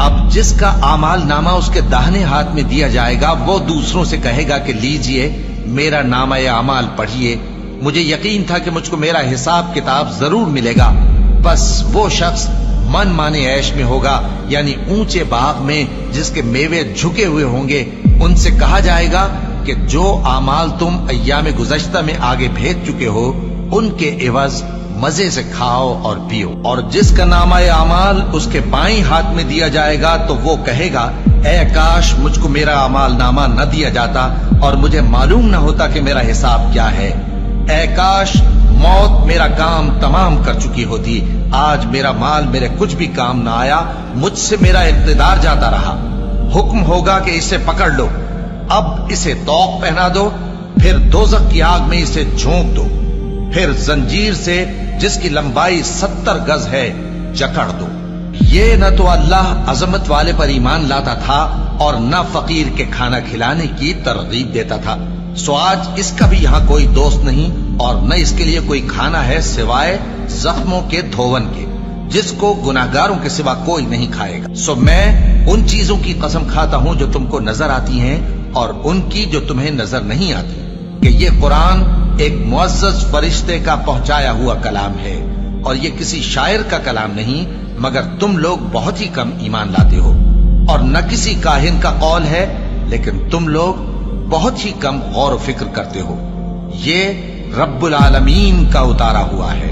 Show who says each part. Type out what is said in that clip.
Speaker 1: اب جس کا आमाल नामा उसके दाहिने हाथ में दिया जाएगा वो दूसरों से कहेगा कि लीजिए मेरा नामा आमाल पढ़िए, मुझे यकीन था कि मुझको मेरा हिसाब किताब जरूर मिलेगा। बस वो शख्स मन माने ऐश में होगा, यानी ऊंचे बाग में जिसके मेवे झुके हुए होंगे। उनसे कहा जाएगा कि जो आमाल तुम अय्याम गुज़श्ता में आगे भेज चुके हो उनके एवज मजे से खाओ और पियो। और जिसका नामा आमाल उसके बाईं हाथ में दिया जाएगा तो वो कहेगा, ऐ काश मुझको मेरा आमाल नामा न दिया जाता और मुझे मालूम न होता कि मेरा हिसाब क्या है। ऐ काश मौत मेरा काम तमाम कर चुकी होती, आज मेरा माल मेरे कुछ भी काम न आया, मुझसे मेरा इक़्तिदार जाता रहा। हुक्म होगा कि इसे पकड़ लो, अब इसे तौक पहना दो, फिर दोज़ख की आग में इसे झोंक दो, फिर जंजीर से जिसकी लंबाई 70 गज है जकड़ दो। ये न तो अल्लाह अजमत वाले पर ईमान लाता था और न फकीर के खाना खिलाने की तरगीब देता था। सो आज इसका भी यहाँ कोई दोस्त नहीं और न इसके लिए कोई खाना है सिवाय जख्मों के धोवन के, जिसको गुनाहगारों के सिवा कोई नहीं खाएगा। सो मैं उन चीजों की कसम खाता हूं जो तुमको नजर आती हैं और उनकी जो तुम्हें नजर नहीं आती, कि ये कुरान एक मुअज़्ज़ज़ फरिश्ते का पहुंचाया हुआ कलाम है और ये किसी शायर का कलाम नहीं, मगर तुम लोग बहुत ही कम ईमान लाते हो। और न किसी काहिन का कौल है, लेकिन तुम लोग बहुत ही कम गौर व फिक्र करते हो। ये रब्बुल आलमीन का उतारा हुआ है।